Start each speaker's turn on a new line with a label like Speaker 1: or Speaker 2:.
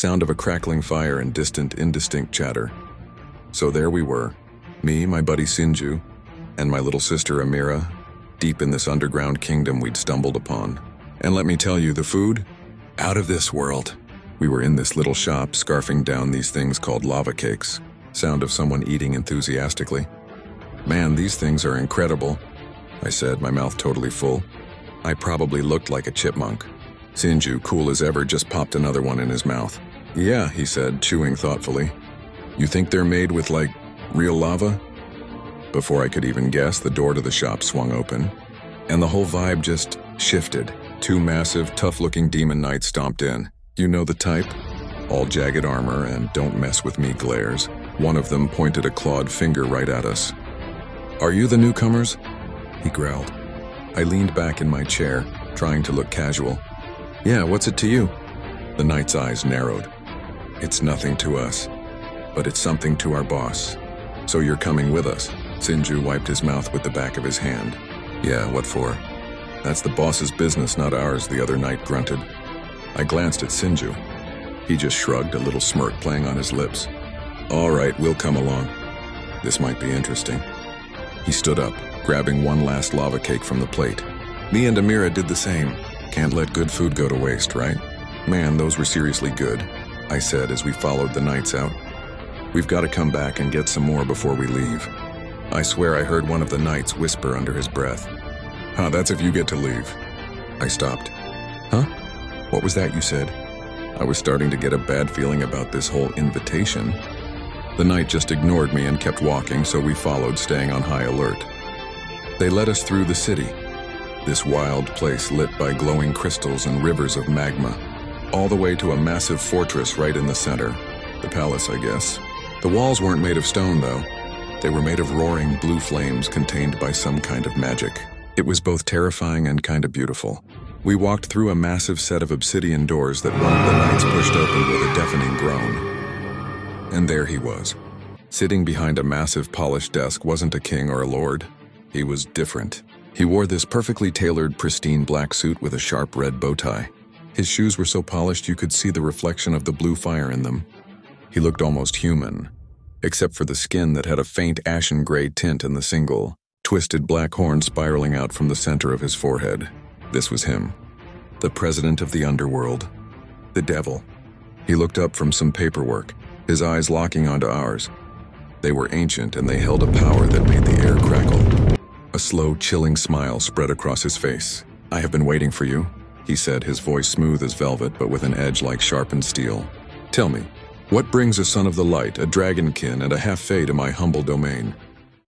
Speaker 1: sound of a crackling fire and distant, indistinct chatter. So there we were, me, my buddy Sinju, and my little sister Amira, deep in this underground kingdom we'd stumbled upon. And let me tell you, the food? Out of this world. We were in this little shop, scarfing down these things called lava cakes. Sound of someone eating enthusiastically. Man, these things are incredible, I said, my mouth totally full. I probably looked like a chipmunk. Sinju, cool as ever, just popped another one in his mouth. Yeah, he said, chewing thoughtfully. You think they're made with, like, real lava? Before I could even guess, the door to the shop swung open, and the whole vibe just shifted. Two massive, tough-looking demon knights stomped in. You know the type? All jagged armor and don't mess with me glares. One of them pointed a clawed finger right at us. Are you the newcomers? He growled. I leaned back in my chair, trying to look casual. Yeah, what's it to you? The knight's eyes narrowed. It's nothing to us, but it's something to our boss. So you're coming with us? Sinju wiped his mouth with the back of his hand. Yeah, what for? That's the boss's business, not ours, the other knight grunted. I glanced at Sinju. He just shrugged, a little smirk playing on his lips. All right, we'll come along. This might be interesting. He stood up, grabbing one last lava cake from the plate. Me and Amira did the same. Can't let good food go to waste, right? Man, those were seriously good, I said as we followed the knights out. We've got to come back and get some more before we leave. I swear I heard one of the knights whisper under his breath. Huh, that's if you get to leave. I stopped. Huh? What was that you said? I was starting to get a bad feeling about this whole invitation. The knight just ignored me and kept walking, so we followed, staying on high alert. They led us through the city, this wild place lit by glowing crystals and rivers of magma, all the way to a massive fortress right in the center. The palace, I guess. The walls weren't made of stone, though. They were made of roaring blue flames contained by some kind of magic. It was both terrifying and kind of beautiful. We walked through a massive set of obsidian doors that one of the knights pushed open with a deafening groan. And there he was. Sitting behind a massive polished desk wasn't a king or a lord. He was different. He wore this perfectly tailored, pristine black suit with a sharp red bow tie. His shoes were so polished you could see the reflection of the blue fire in them. He looked almost human, except for the skin that had a faint ashen gray tint and the single, twisted black horn spiraling out from the center of his forehead. This was him, the president of the underworld, the devil. He looked up from some paperwork, his eyes locking onto ours. They were ancient and they held a power that made the air crackle. A slow, chilling smile spread across his face. I have been waiting for you, he said, his voice smooth as velvet but with an edge like sharpened steel. Tell me, what brings a son of the light, a dragonkin, and a half-fae to my humble domain?